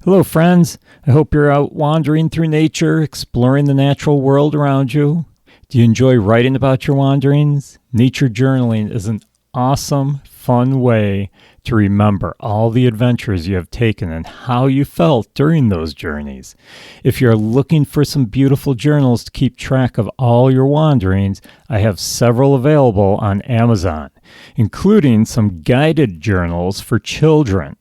Hello, friends. I hope you're out wandering through nature, exploring the natural world around you. Do you enjoy writing about your wanderings? Nature journaling is an awesome, fun way to remember all the adventures you have taken and how you felt during those journeys. If you're looking for some beautiful journals to keep track of all your wanderings, I have several available on Amazon, including some guided journals for children.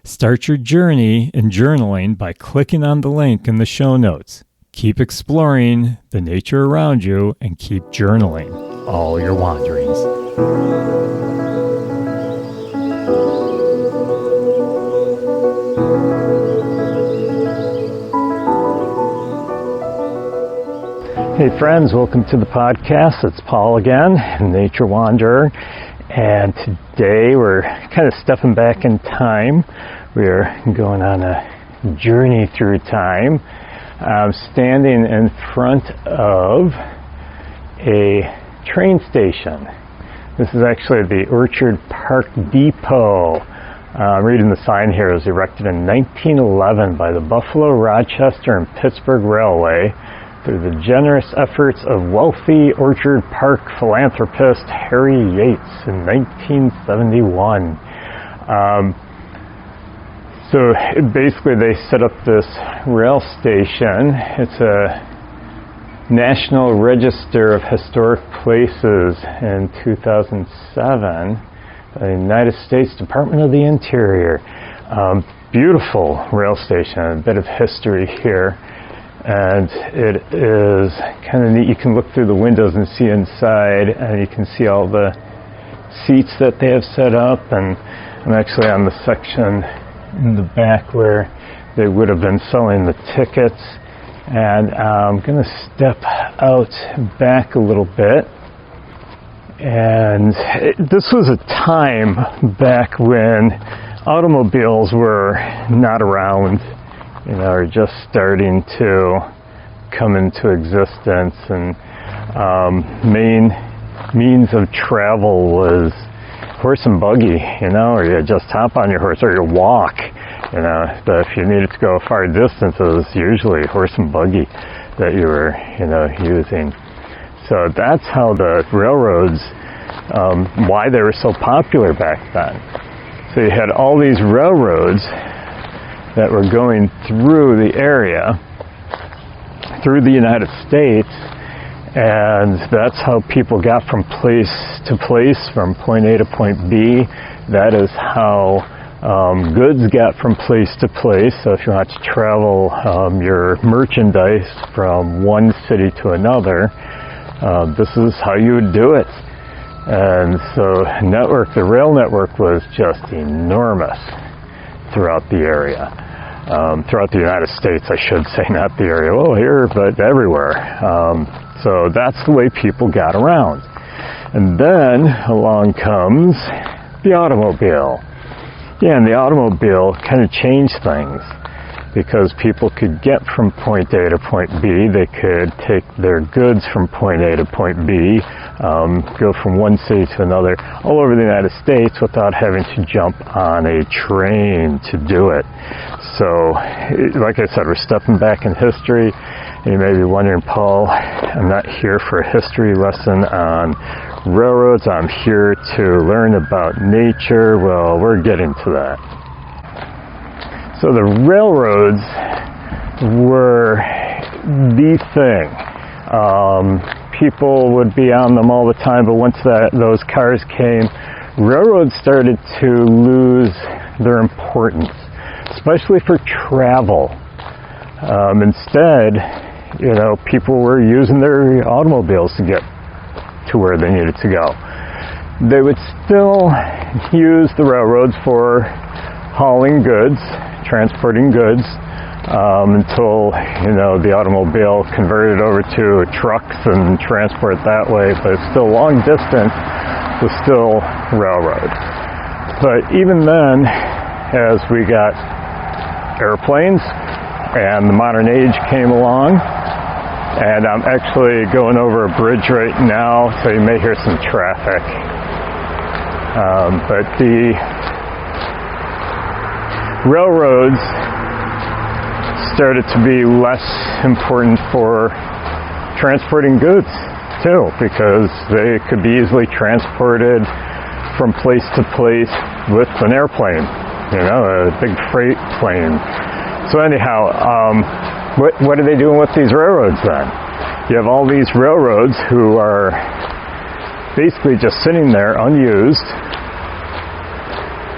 Start your journey in journaling by clicking on the link in the show notes. Keep exploring the nature around you and keep journaling all your wanderings. Hey friends, welcome to the podcast. It's Paul again, Nature Wanderer. And today we're kind of stepping back in time. We're going on a journey through time. I'm standing in front of a train station. This is actually the Orchard Park Depot. I'm reading the sign here. It was erected in 1911 by the Buffalo, Rochester, and Pittsburgh Railway through the generous efforts of wealthy Orchard Park philanthropist Harry Yates in 1971. So basically they set up this rail station. It's a National Register of Historic Places in 2007 by the United States Department of the Interior. Beautiful rail station, a bit of history here. And it is kind of neat. You can look through the windows and see inside, and you can see all the seats that they have set up. And I'm actually on the section in the back where they would have been selling the tickets. And I'm going to step out back a little bit. And this was a time back when automobiles were not around. Are just starting to come into existence, and main means of travel was horse and buggy, or you just hop on your horse or you walk, but if you needed to go far distances, usually horse and buggy that you were, using. So that's how the railroads, why they were so popular back then. So you had all these railroads that were going through the area, through the United States, and that's how people got from place to place, from point A to point B. That is how goods got from place to place. So if you want to travel your merchandise from one city to another, this is how you would do it. And so the rail network was just enormous throughout the area, throughout the United States, I should say, not the area. Well, here, but everywhere. So that's the way people got around. And then along comes the automobile. Yeah, and the automobile kind of changed things because people could get from point A to point B. They could take their goods from point A to point B, go from one city to another all over the United States without having to jump on a train to do it. So, like I said, we're stepping back in history. You may be wondering, Paul, I'm not here for a history lesson on railroads. I'm here to learn about nature. Well, we're getting to that. So the railroads were the thing. People would be on them all the time, but once those cars came, railroads started to lose their importance, especially for travel. Instead, people were using their automobiles to get to where they needed to go. They would still use the railroads for hauling goods, transporting goods, until the automobile converted over to trucks and transport that way, but still long distance was still railroad. But even then, as we got airplanes and the modern age came along, and I'm actually going over a bridge right now, so you may hear some traffic. But the railroads started to be less important for transporting goods too, because they could be easily transported from place to place with an airplane, a big freight plane. So anyhow, what are they doing with these railroads then? You have all these railroads who are basically just sitting there unused,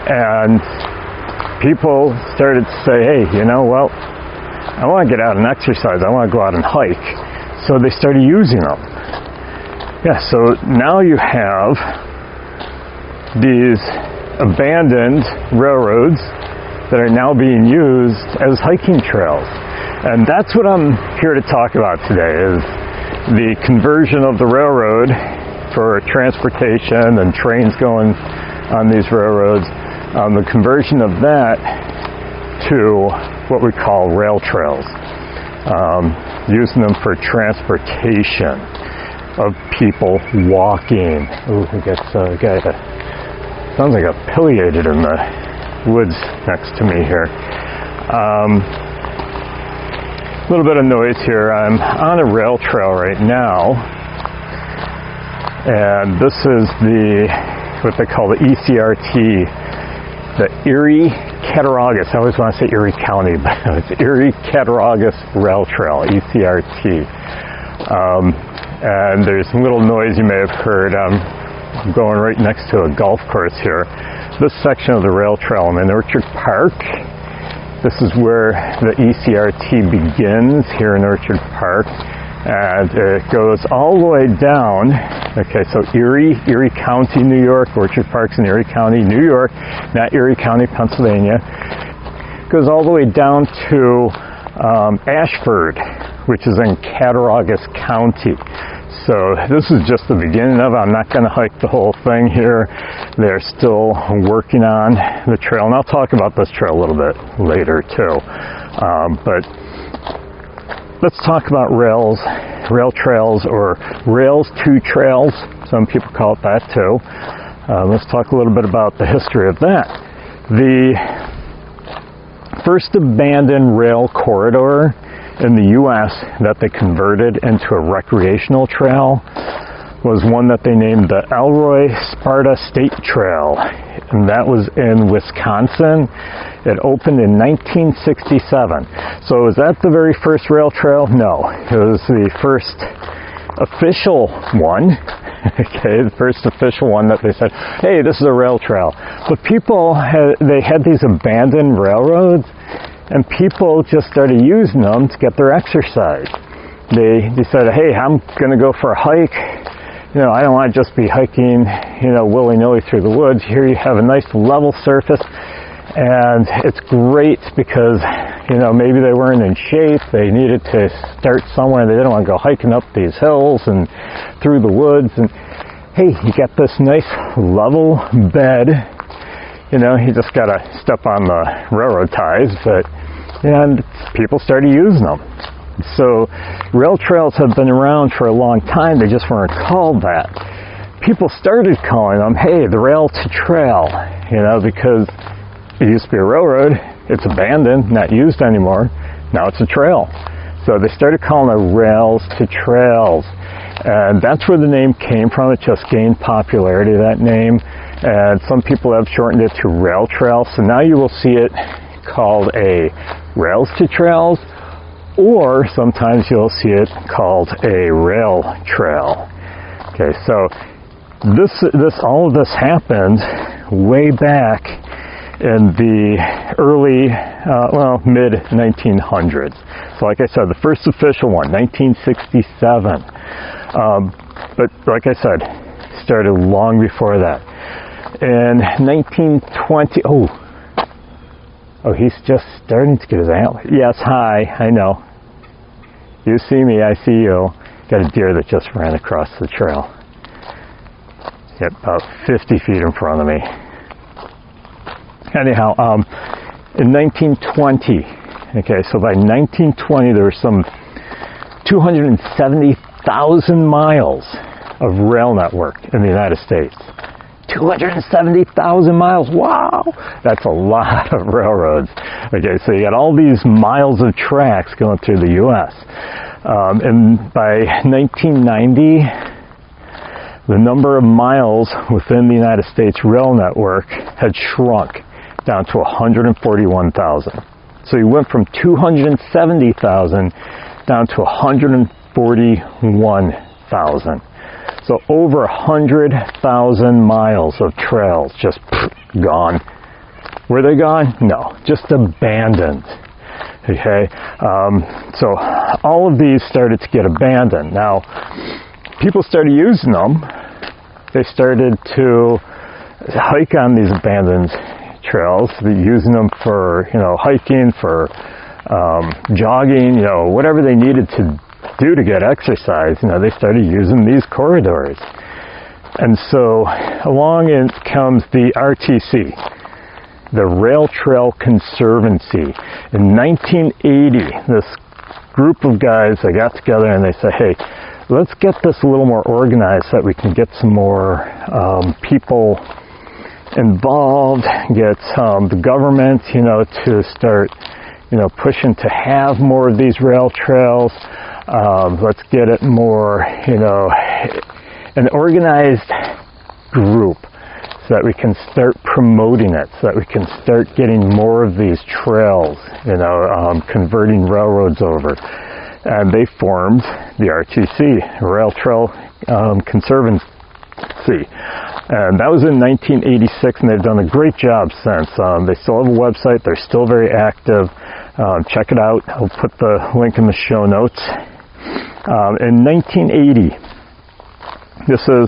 and people started to say, hey, well, I want to get out and exercise, I want to go out and hike. So they started using them. Yeah, so now you have these abandoned railroads that are now being used as hiking trails. And that's what I'm here to talk about today, is the conversion of the railroad for transportation and trains going on these railroads, the conversion of that to what we call rail trails, using them for transportation of people walking. Ooh, we got a guy that sounds like a pileated in the woods next to me here. A little bit of noise here. I'm on a rail trail right now, and this is what they call the ECRT, the Erie County. I always want to say Erie County, but it's Erie County Rail Trail, ECRT. And there's a little noise you may have heard. I'm going right next to a golf course here. This section of the rail trail, I'm in Orchard Park. This is where the ECRT begins, here in Orchard Park, and it goes all the way down. Okay, so Erie County, New York. Orchard Park's in Erie County, New York, not Erie County, Pennsylvania. It goes all the way down to Ashford, which is in Cattaraugus County. So this is just the beginning of it. I'm not going to hike the whole thing here. They're still working on the trail, and I'll talk about this trail a little bit later too. But let's talk about rail trails, or rails to trails. Some people call it that too. Let's talk a little bit about the history of that. The first abandoned rail corridor in the U.S. that they converted into a recreational trail was one that they named the Elroy-Sparta State Trail, and that was in Wisconsin. It opened in 1967. So was that the very first rail trail? No, it was the first official one. Okay, the first official one that they said, hey, this is a rail trail. But people had these abandoned railroads, and people just started using them to get their exercise. They decided, hey, I'm going to go for a hike. I don't want to just be hiking, willy-nilly through the woods. Here you have a nice level surface, and it's great because, maybe they weren't in shape. They needed to start somewhere. They didn't want to go hiking up these hills and through the woods. And hey, you got this nice level bed. You just got to step on the railroad ties, and people started using them. So rail trails have been around for a long time. They just weren't called that. People started calling them, hey, the rail to trail, because it used to be a railroad. It's abandoned, not used anymore. Now it's a trail. So they started calling it rails to trails. And that's where the name came from. It just gained popularity, that name. And some people have shortened it to rail trail. So now you will see it called a rails to trails, or sometimes you'll see it called a rail trail. Okay, so all of this happened way back in the early, mid 1900s. So like I said, the first official one, 1967. But like I said, started long before that. In 1920, he's just starting to get his antler. Yes, hi, I know. You see me, I see you. Got a deer that just ran across the trail. Yep, about 50 feet in front of me. Anyhow, in 1920, okay, so by 1920 there were some 270,000 miles of rail network in the United States. 270,000 miles. Wow, that's a lot of railroads. Okay, so you got all these miles of tracks going through the U.S. And by 1990, the number of miles within the United States rail network had shrunk down to 141,000. So you went from 270,000 down to 141,000. So over 100,000 miles of trails just gone. Were they gone? No, just abandoned. Okay, so all of these started to get abandoned. Now, people started using them. They started to hike on these abandoned trails, using them for, hiking, for jogging, whatever they needed to do to get exercise. They started using these corridors. And so along comes the RTC, the Rail Trail Conservancy. In 1980, this group of guys, they got together and they said, hey, let's get this a little more organized so that we can get some more people involved, get the government, to start, pushing to have more of these rail trails. Let's get it more, an organized group so that we can start promoting it, so that we can start getting more of these trails, converting railroads over. And they formed the RTC, Rail Trail Conservancy. And that was in 1986, and they've done a great job since. They still have a website. They're still very active. Check it out. I'll put the link in the show notes. In 1980, so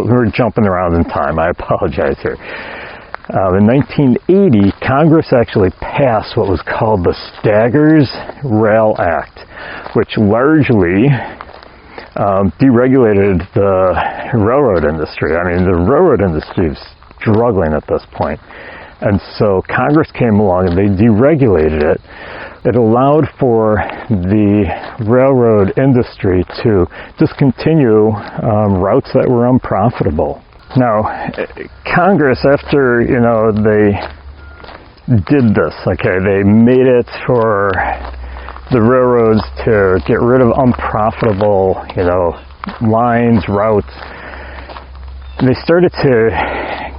we're jumping around in time. I apologize here. In 1980, Congress actually passed what was called the Staggers Rail Act, which largely deregulated the railroad industry. I mean, the railroad industry is struggling at this point. And so Congress came along and they deregulated it. It allowed for the railroad industry to discontinue routes that were unprofitable. Now, Congress, after, they did this, okay, they made it for the railroads to get rid of unprofitable, lines, routes. They started to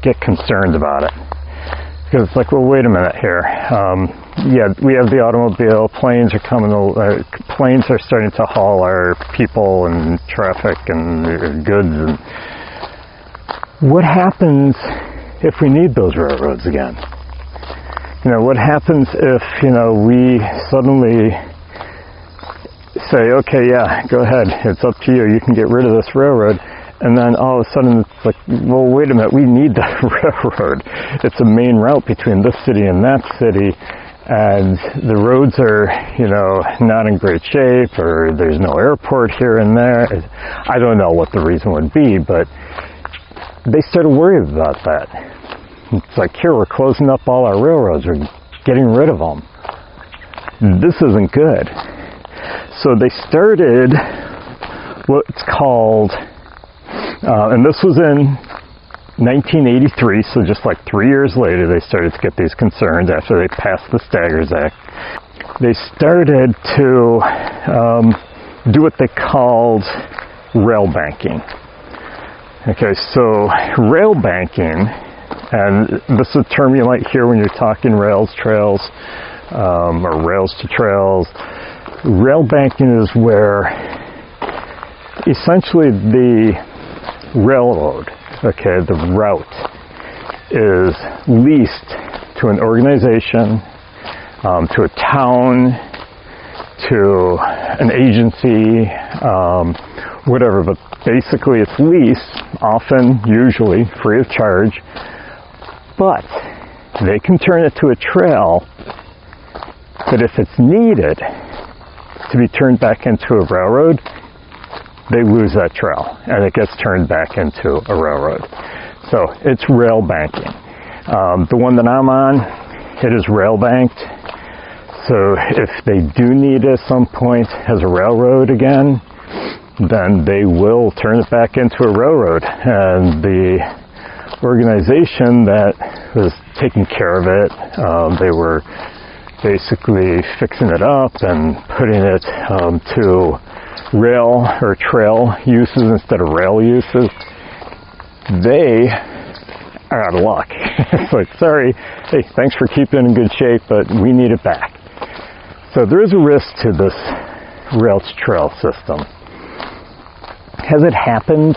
get concerned about it. Because it's like, well, wait a minute here. Yeah, we have the automobile, planes are coming, planes are starting to haul our people and traffic and goods. And what happens if we need those railroads again? What happens if, we suddenly say, okay, yeah, go ahead, it's up to you, you can get rid of this railroad, and then all of a sudden it's like, well, wait a minute, we need that railroad. It's a main route between this city and that city, and the roads are, not in great shape, or there's no airport here and there. I don't know what the reason would be, but they started worrying about that. It's like, here, we're closing up all our railroads, we're getting rid of them. This isn't good. So they started what's called, and this was in 1983, so just like 3 years later, they started to get these concerns after they passed the Staggers Act. They started to do what they called rail banking. Okay, so rail banking, and this is a term you might hear when you're talking rails, trails, or rails to trails. Rail banking is where essentially the railroad, okay, the route, is leased to an organization, to a town, to an agency, whatever, but basically it's leased, often, usually, free of charge, but they can turn it to a trail that if it's needed to be turned back into a railroad, they lose that trail and it gets turned back into a railroad. So it's rail banking. The one that I'm on, it is rail banked. So if they do need it at some point as a railroad again, then they will turn it back into a railroad. And the organization that was taking care of it. They were basically fixing it up and putting it to rail or trail uses instead of rail uses. They are out of luck. It's like, sorry, hey, thanks for keeping it in good shape, but we need it back. So there is a risk to this rail trail system. Has it happened?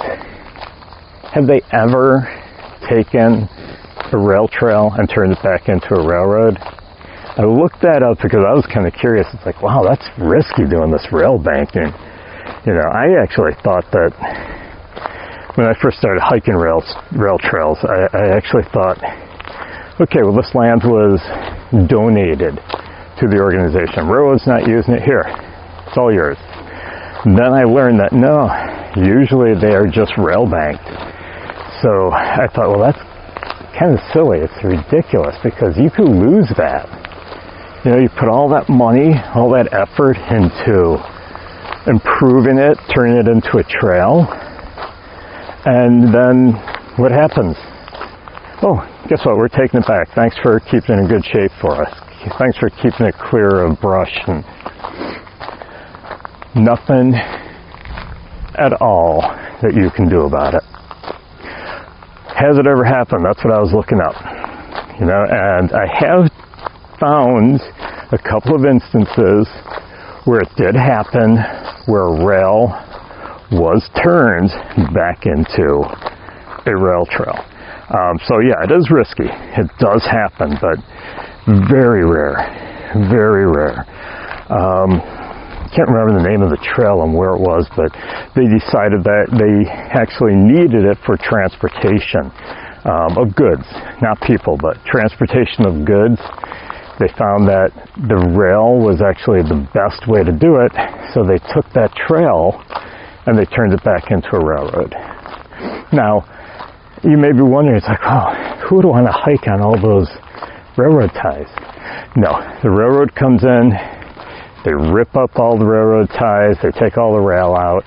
Have they ever taken a rail trail and turned it back into a railroad? I looked that up because I was kind of curious. It's like, wow, that's risky doing this rail banking. You know, I actually thought that when I first started hiking rail trails, I actually thought, okay, well, this land was donated to the organization. Railroad's not using it here. It's all yours. And then I learned that no, usually they are just rail banked. So I thought, well, that's kind of silly. It's ridiculous because you could lose that. You know, you put all that money, all that effort into improving it, turning it into a trail, and then what happens? Oh, guess what? We're taking it back. Thanks for keeping it in good shape for us. Thanks for keeping it clear of brush and nothing at all that you can do about it. Has it ever happened? That's what I was looking up. You know, and I have found a couple of instances where it did happen, where a rail was turned back into a rail trail. So yeah, it is risky. It does happen, but very rare, very rare. Can't remember the name of the trail and where it was, but they decided that they actually needed it for transportation of goods, not people, but transportation of goods. They found that the rail was actually the best way to do it, so they took that trail and they turned it back into a railroad. Now, you may be wondering, it's like, oh, who would want to hike on all those railroad ties? No, the railroad comes in, they rip up all the railroad ties, they take all the rail out,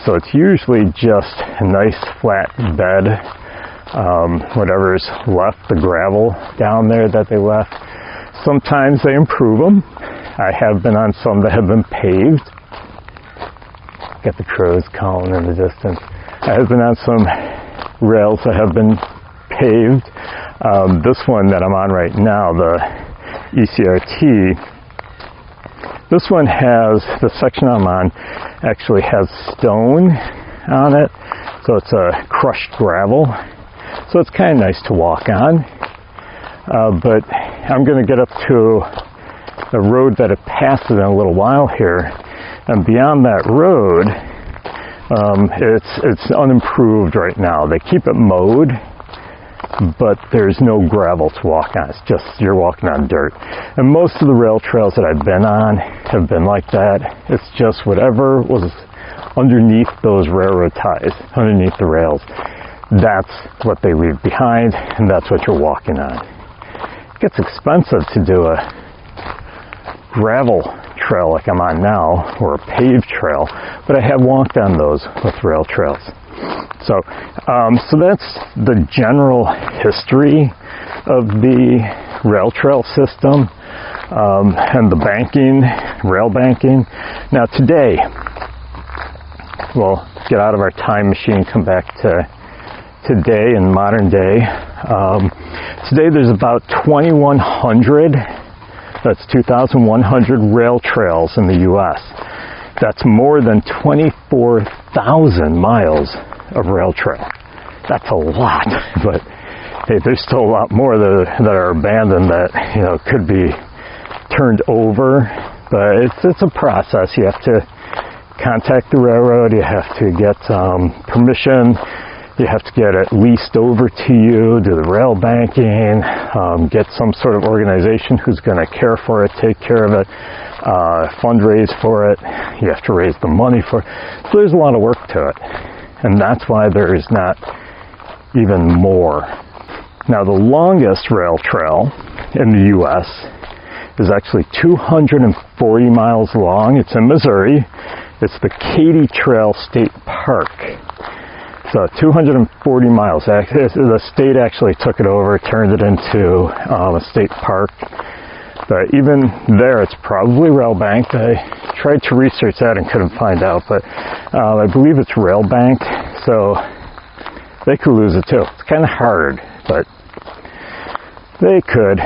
so it's usually just a nice flat bed, whatever's left, the gravel down there that they left. Sometimes they improve them. I have been on some that have been paved. Got the crows calling in the distance. I have been on some rails that have been paved. This one that I'm on right now, the ECRT, this one has, the section I'm on actually has stone on it. So it's a crushed gravel. So it's kind of nice to walk on. But I'm going to get up to the road that it passes in a little while here, and beyond that road, it's unimproved right now. They keep it mowed, but there's no gravel to walk on. It's just you're walking on dirt. And most of the rail trails that I've been on have been like that. It's just whatever was underneath those railroad ties, underneath the rails. That's what they leave behind, and that's what you're walking on. It gets expensive to do a gravel trail like I'm on now, or a paved trail, but I have walked on those with rail trails. So that's the general history of the rail trail system and the banking, rail banking. Now today, we'll get out of our time machine, come back to today in modern day. Today there's about 2,100, that's 2,100 rail trails in the U.S. That's more than 24,000 miles of rail trail. That's a lot, but hey, there's still a lot more that are abandoned that, you know, could be turned over. But it's a process. You have to contact the railroad. You have to get permission. You have to get it leased over to you, do the rail banking, get some sort of organization who's going to care for it, take care of it, fundraise for it. You have to raise the money for it. So there's a lot of work to it. And that's why there is not even more. Now, the longest rail trail in the U.S. is actually 240 miles long. It's in Missouri. It's the Katy Trail State Park. So 240 miles. The state actually took it over, turned it into a state park. But even there, it's probably rail banked. I tried to research that and couldn't find out, but I believe it's rail banked, so they could lose it too. It's kind of hard, but they could.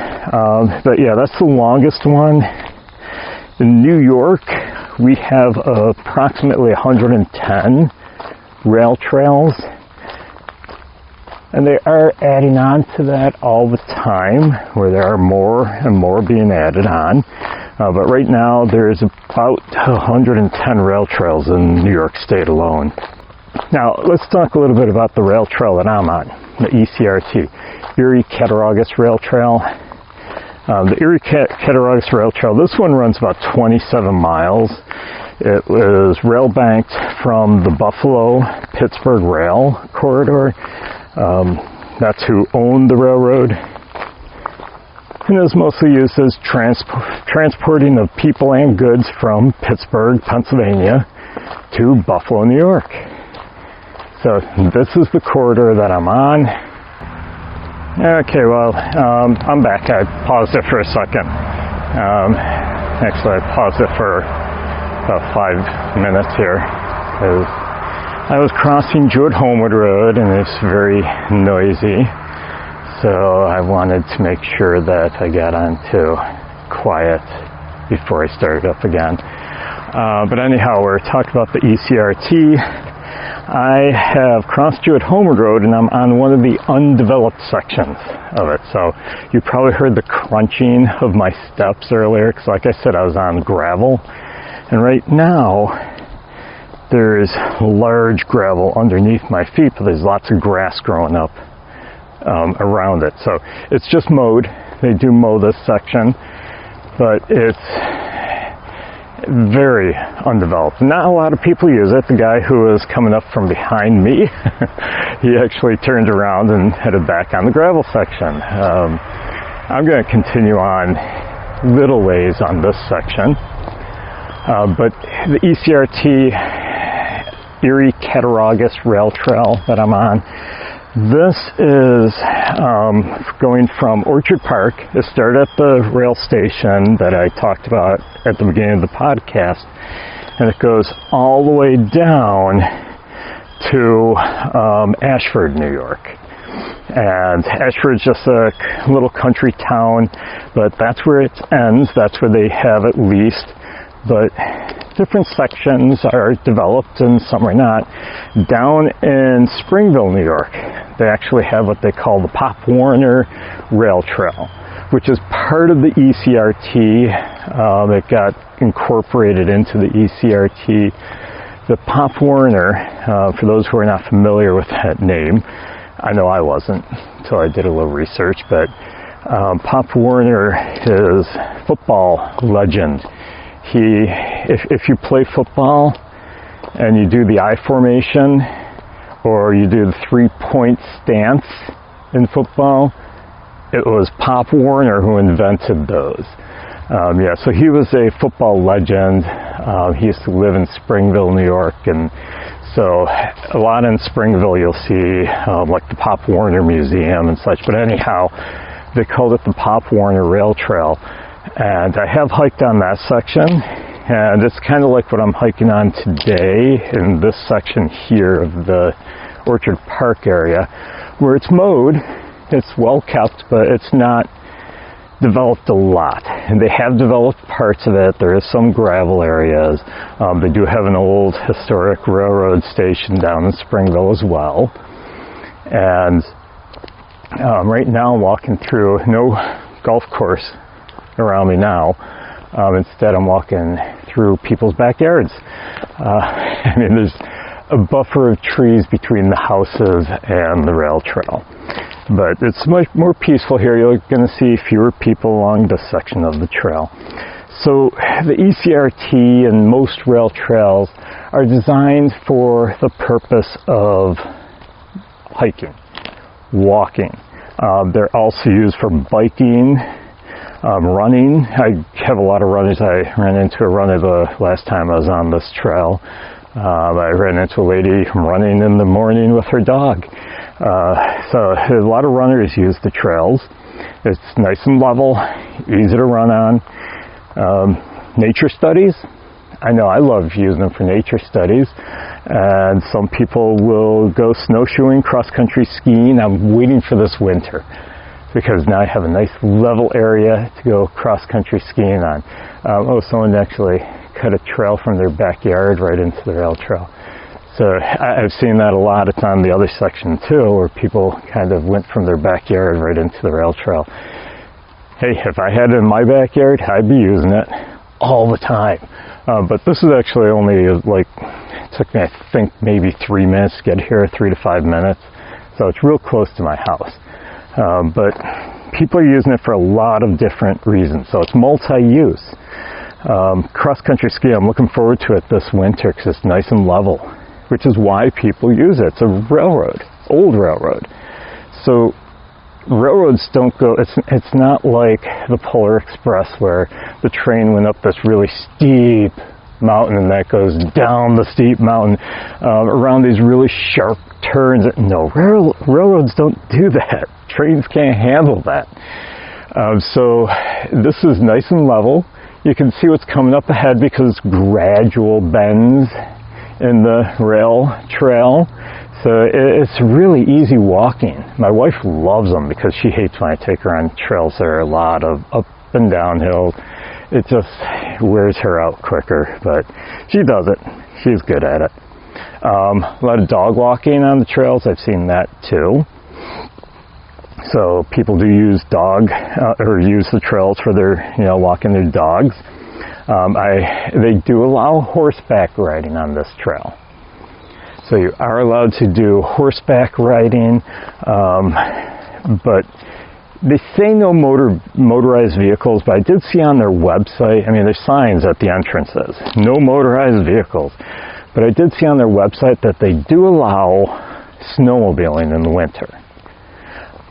But yeah, that's the longest one. In New York, we have approximately 110 rail trails, and they are adding on to that all the time, where there are more and more being added on. But right now, there's about 110 rail trails in New York State alone. Now, let's talk a little bit about the rail trail that I'm on, the ECRT, Erie Cattaraugus Rail Trail. The Erie Cattaraugus Rail Trail, this one runs about 27 miles. It was rail banked from the Buffalo-Pittsburgh Rail Corridor. That's who owned the railroad. And it was mostly used as transporting of people and goods from Pittsburgh, Pennsylvania to Buffalo, New York. So this is the corridor that I'm on. Okay, well, I'm back. I paused it for a second. Actually, I paused it for about 5 minutes here. I was crossing Jewett-Homewood Road, and it's very noisy. So I wanted to make sure that I got onto quiet before I started up again. But anyhow, we're talking about the ECRT. I have crossed Jewett-Homewood Road, and I'm on one of the undeveloped sections of it. So you probably heard the crunching of my steps earlier, because like I said, I was on gravel. And right now, there's large gravel underneath my feet, but there's lots of grass growing up around it. So it's just mowed. They do mow this section, but it's very undeveloped. Not a lot of people use it. The guy who was coming up from behind me, he actually turned around and headed back on the gravel section. I'm going to continue on little ways on this section. But the ECRT, Erie Cattaraugus Rail Trail that I'm on, this is going from Orchard Park. It started at the rail station that I talked about at the beginning of the podcast, and it goes all the way down to Ashford, New York. And Ashford's just a little country town, but that's where it ends. That's where they have it leased. But different sections are developed and some are not. Down in Springville, New York, they actually have what they call the Pop Warner Rail Trail, which is part of the ECRT. It got incorporated into the ECRT. The Pop Warner, for those who are not familiar with that name, I know I wasn't until I did a little research, but Pop Warner is a football legend. If you play football and you do the I formation or you do the 3-point stance in football, it was Pop Warner who invented those. Yeah, so he was a football legend. He used to live in Springville, New York, and so a lot in Springville you'll see like the Pop Warner Museum and such. But anyhow, they called it the Pop Warner Rail Trail. And I have hiked on that section, and it's kind of like what I'm hiking on today in this section here of the Orchard Park area, where it's mowed, it's well kept, but it's not developed a lot. And they have developed parts of it. There is some gravel areas. They do have an old historic railroad station down in Springville as well. And right now I'm walking through no golf course around me now. Instead, I'm walking through people's backyards. I mean, there's a buffer of trees between the houses and the rail trail. But it's much more peaceful here. You're going to see fewer people along this section of the trail. So the ECRT and most rail trails are designed for the purpose of hiking, walking. They're also used for biking, running. I have a lot of runners. I ran into a runner the last time I was on this trail. I ran into a lady running in the morning with her dog. So a lot of runners use the trails. It's nice and level, easy to run on. Nature studies, I know I love using them for nature studies, and some people will go snowshoeing, cross-country skiing. I'm waiting for this winter because now I have a nice level area to go cross-country skiing on. Someone actually cut a trail from their backyard right into the rail trail. So I've seen that a lot. It's on the other section too, where people kind of went from their backyard right into the rail trail. Hey, if I had it in my backyard, I'd be using it all the time. But this is actually only it took me, I think, maybe 3 minutes to get here, 3 to 5 minutes. So it's real close to my house. But people are using it for a lot of different reasons. So it's multi-use. Cross-country ski, I'm looking forward to it this winter because it's nice and level, which is why people use it. It's a railroad, old railroad. So railroads don't go, it's not like the Polar Express where the train went up this really steep mountain and that goes down the steep mountain around these really sharp turns. No, railroads don't do that. Trains can't handle that. So this is nice and level. You can see what's coming up ahead because it's gradual bends in the rail trail. So it's really easy walking. My wife loves them because she hates when I take her on trails that are a lot of up and down hills. It just wears her out quicker, but she does it. She's good at it. A lot of dog walking on the trails. I've seen that too. So people do use use the trails for their, walking their dogs. They do allow horseback riding on this trail. So you are allowed to do horseback riding, but they say no motorized vehicles, but I did see on their website, there's signs at the entrances, no motorized vehicles. But I did see on their website that they do allow snowmobiling in the winter.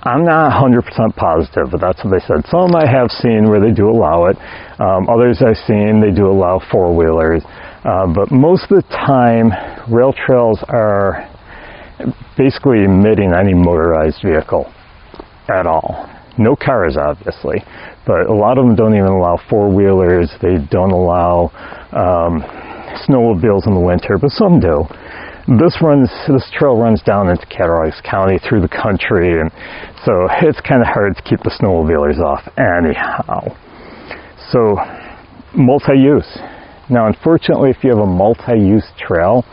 I'm not 100% positive, but that's what they said. Some I have seen where they do allow it. Others I've seen, they do allow four-wheelers. But most of the time, rail trails are basically omitting any motorized vehicle at all. No cars, obviously, but a lot of them don't even allow four-wheelers. They don't allow snowmobiles in the winter, but some do. This trail runs down into Erie County through the country, and so it's kind of hard to keep the snowmobilers off anyhow. So, multi-use. Now, unfortunately, if you have a multi-use trail,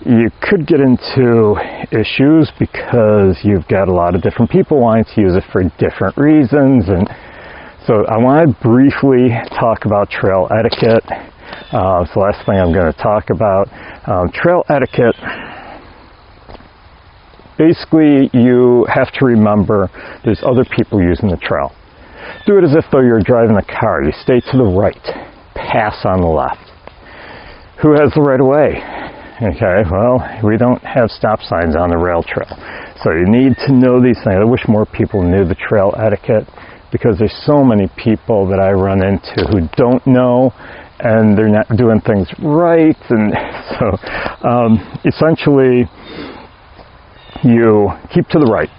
you could get into issues because you've got a lot of different people wanting to use it for different reasons. And so I want to briefly talk about trail etiquette. It's the last thing I'm going to talk about. Trail etiquette. Basically, you have to remember there's other people using the trail. Do it as if though you're driving a car. You stay to the right. Pass on the left. Who has the right of way? Okay, well, we don't have stop signs on the rail trail. So you need to know these things. I wish more people knew the trail etiquette because there's so many people that I run into who don't know and they're not doing things right. And so essentially you keep to the right.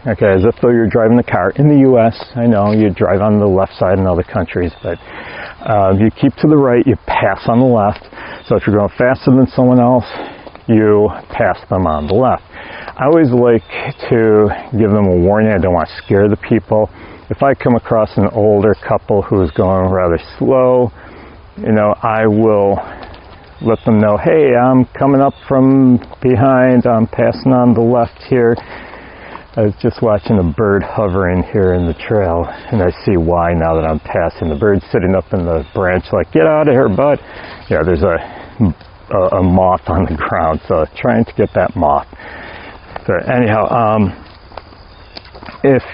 Okay, as if though you're driving the car. In the U.S., I know you drive on the left side in other countries, but you keep to the right, you pass on the left. So if you're going faster than someone else, you pass them on the left. I always like to give them a warning. I don't want to scare the people. If I come across an older couple who is going rather slow, I will let them know, hey, I'm coming up from behind, I'm passing on the left here. I was just watching a bird hovering here in the trail, and I see why now that I'm passing. The bird's sitting up in the branch like, get out of here, bud. Yeah, there's a moth on the ground, so trying to get that moth. So anyhow, if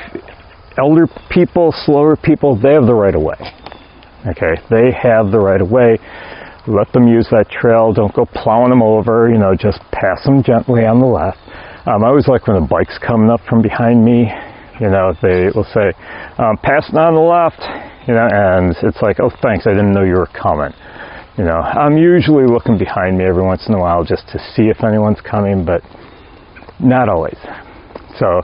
elder people, slower people, they have the right of way. Okay, they have the right of way. Let them use that trail. Don't go plowing them over, just pass them gently on the left. I always like when a bike's coming up from behind me, they will say, passing on the left, and it's like, oh, thanks, I didn't know you were coming. You know, I'm usually looking behind me every once in a while just to see if anyone's coming, but not always. So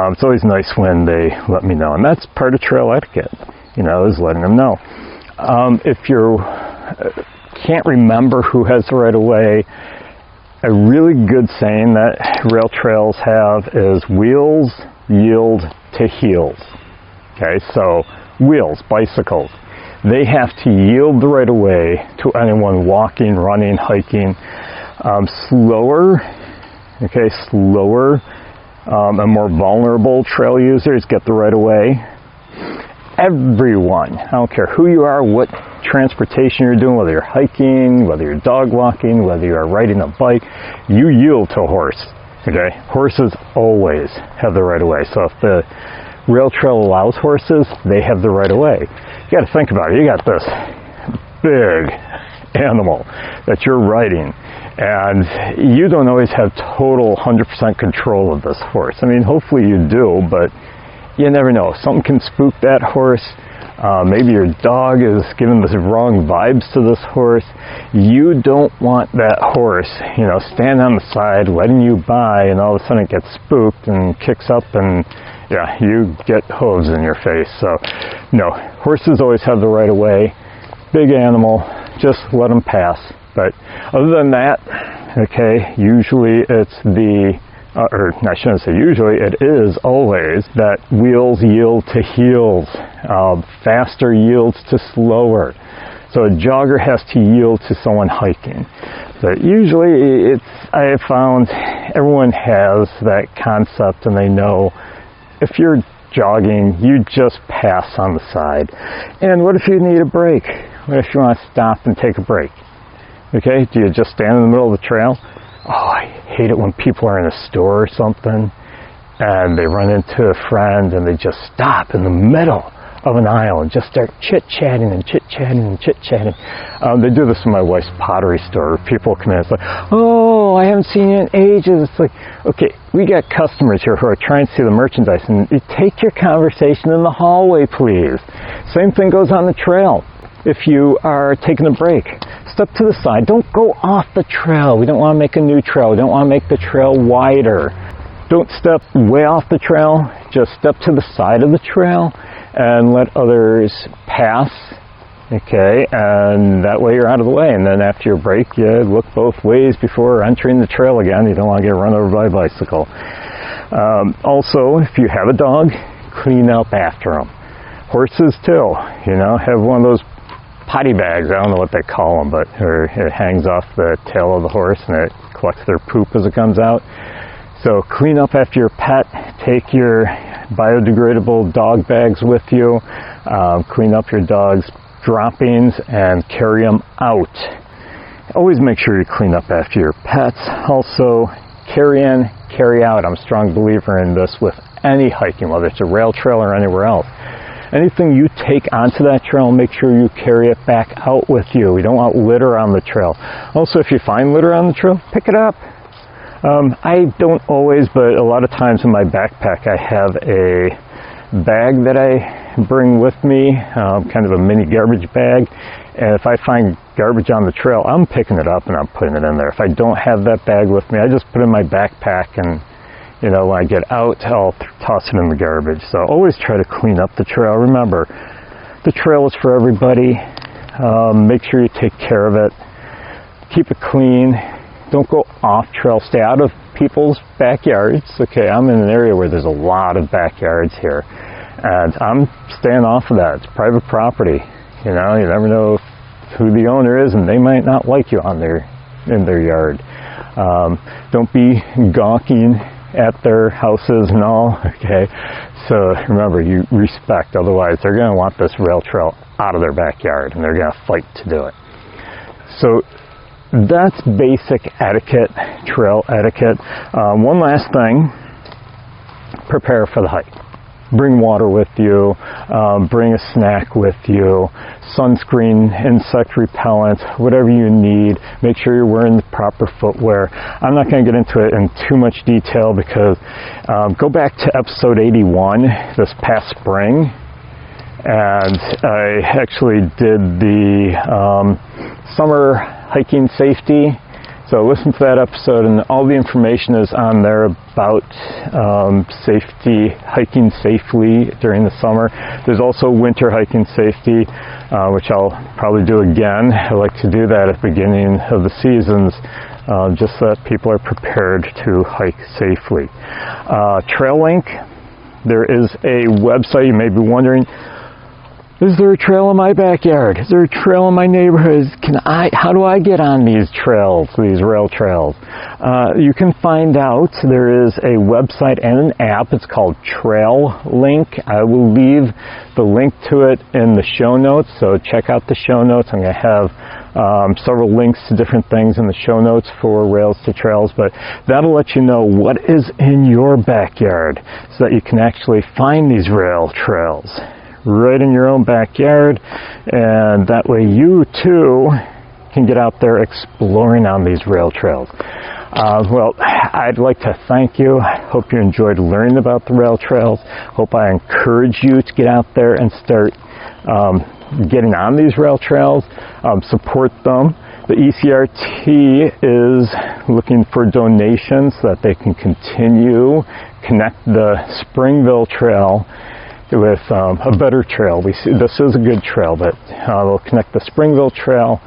it's always nice when they let me know, and that's part of trail etiquette, you know, is letting them know. If you can't remember who has the right of way, a really good saying that rail trails have is wheels yield to heels. Okay, so wheels, bicycles, they have to yield the right of way to anyone walking, running, hiking. Slower and more vulnerable trail users get the right of way. Everyone, I don't care who you are, what transportation you're doing, whether you're hiking, whether you're dog walking, whether you're riding a bike, you yield to a horse. Okay, horses always have the right of way. So if the rail trail allows horses, they have the right of way. You got to think about it. You got this big animal that you're riding, and you don't always have total 100% control of this horse. I mean, hopefully you do, but you never know. Something can spook that horse. Maybe your dog is giving the wrong vibes to this horse. You don't want that horse, you know, standing on the side, letting you by, and all of a sudden it gets spooked and kicks up, and yeah, you get hooves in your face. So, no, horses always have the right of way. Big animal, just let them pass. But other than that, okay, usually it's or I shouldn't say usually, it is always that wheels yield to heels, faster yields to slower. So a jogger has to yield to someone hiking. But usually I have found everyone has that concept, and they know if you're jogging, you just pass on the side. And what if you need a break? What if you want to stop and take a break? Okay, do you just stand in the middle of the trail? Oh, I hate it when people are in a store or something and they run into a friend and they just stop in the middle of an aisle and just start chit-chatting and chit-chatting and chit-chatting. They do this in my wife's pottery store. People come in, it's like, oh, I haven't seen you in ages. It's like, okay, we got customers here who are trying to see the merchandise, and you take your conversation in the hallway, please. Same thing goes on the trail. If you are taking a break, step to the side. Don't go off the trail. We don't want to make a new trail. We don't want to make the trail wider. Don't step way off the trail. Just step to the side of the trail and let others pass. Okay, and that way you're out of the way. And then after your break, you look both ways before entering the trail again. You don't want to get run over by a bicycle. Also, if you have a dog, clean up after them. Horses too, you know, have one of those potty bags, I don't know what they call them, but it hangs off the tail of the horse and it collects their poop as it comes out. So clean up after your pet, take your biodegradable dog bags with you, clean up your dog's droppings and carry them out. Always make sure you clean up after your pets. Also, carry in, carry out. I'm a strong believer in this with any hiking, whether it's a rail trail or anywhere else. Anything you take onto that trail, make sure you carry it back out with you. We don't want litter on the trail. Also, if you find litter on the trail, pick it up. I don't always, but a lot of times in my backpack I have a bag that I bring with me, kind of a mini garbage bag. And if I find garbage on the trail, I'm picking it up and I'm putting it in there. If I don't have that bag with me, I just put it in my backpack, and you know, when I get out, I'll toss it in the garbage. So always try to clean up the trail. Remember, the trail is for everybody. Make sure you take care of it. Keep it clean. Don't go off trail. Stay out of people's backyards. Okay, I'm in an area where there's a lot of backyards here, and I'm staying off of that. It's private property. You know, you never know who the owner is, and they might not like you in their yard. Don't be gawking at their houses and all. Okay, so remember, you respect, otherwise they're going to want this rail trail out of their backyard and they're going to fight to do it. So that's basic etiquette, trail etiquette. One last thing, prepare for the hike. Bring water with you, bring a snack with you, sunscreen, insect repellent, whatever you need. Make sure you're wearing the proper footwear. I'm not going to get into it in too much detail because go back to episode 81 this past spring, and I actually did the summer hiking safety. So listen to that episode, and all the information is on there about safety, hiking safely during the summer. There's also winter hiking safety, which I'll probably do again. I like to do that at the beginning of the seasons, just so that people are prepared to hike safely. Trail link, there is a website. You may be wondering, is there a trail in my backyard? Is there a trail in my neighborhood? How do I get on these trails, these rail trails? You can find out. There is a website and an app. It's called Trail Link. I will leave the link to it in the show notes, so check out the show notes. I'm going to have several links to different things in the show notes for Rails to Trails, but that'll let you know what is in your backyard so that you can actually find these rail trails right in your own backyard, and that way you too can get out there exploring on these rail trails. Well, I'd like to thank you. I hope you enjoyed learning about the rail trails. Hope I encourage you to get out there and start getting on these rail trails, support them. The ECRT is looking for donations so that they can continue connect the Springville Trail with a better trail. We see this is a good trail, but we'll connect the Springville Trail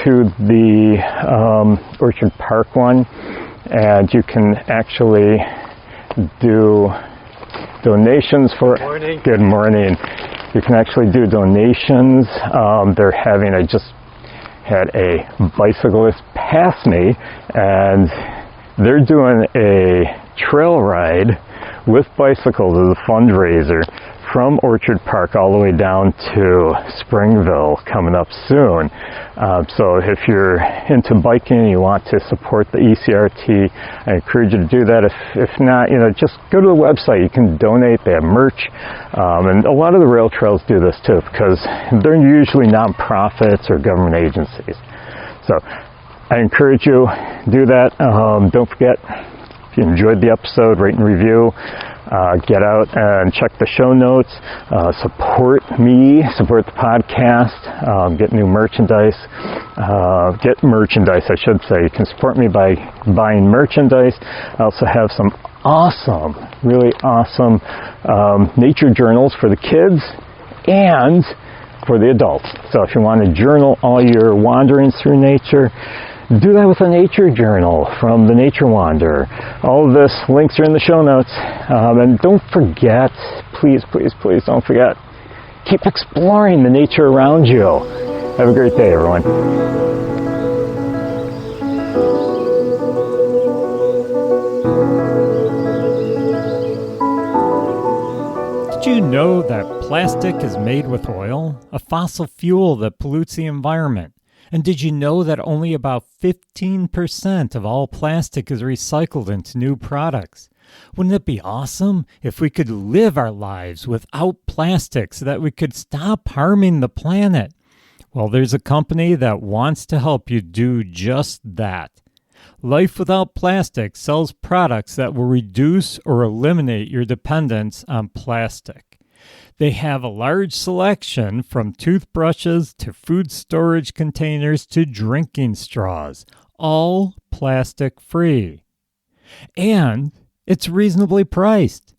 to the Orchard Park one, and you can actually do donations for. Good morning. Good morning. You can actually do donations. They're having. I just had a bicyclist pass me, and they're doing a trail ride with bicycles as a fundraiser from Orchard Park all the way down to Springville coming up soon. So if you're into biking and you want to support the ECRT, I encourage you to do that. If not, just go to the website. You can donate. They have merch. And a lot of the rail trails do this too, because they're usually nonprofits or government agencies. So I encourage you to do that. Don't forget, if you enjoyed the episode, rate and review. Get out and check the show notes. Support me, support the podcast. Get new merchandise. Get merchandise, I should say. You can support me by buying merchandise. I also have some awesome, really awesome nature journals for the kids and for the adults. So if you want to journal all your wanderings through nature, do that with a nature journal from the Nature Wanderer. All of this, links are in the show notes. And don't forget, please, please, please don't forget, keep exploring the nature around you. Have a great day, everyone. Did you know that plastic is made with oil, a fossil fuel that pollutes the environment? And did you know that only about 15% of all plastic is recycled into new products? Wouldn't it be awesome if we could live our lives without plastic so that we could stop harming the planet? Well, there's a company that wants to help you do just that. Life Without Plastic sells products that will reduce or eliminate your dependence on plastic. They have a large selection from toothbrushes to food storage containers to drinking straws, all plastic free. And it's reasonably priced.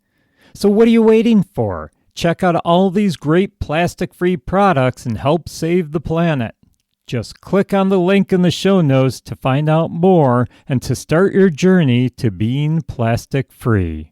So what are you waiting for? Check out all these great plastic-free products and help save the planet. Just click on the link in the show notes to find out more and to start your journey to being plastic-free.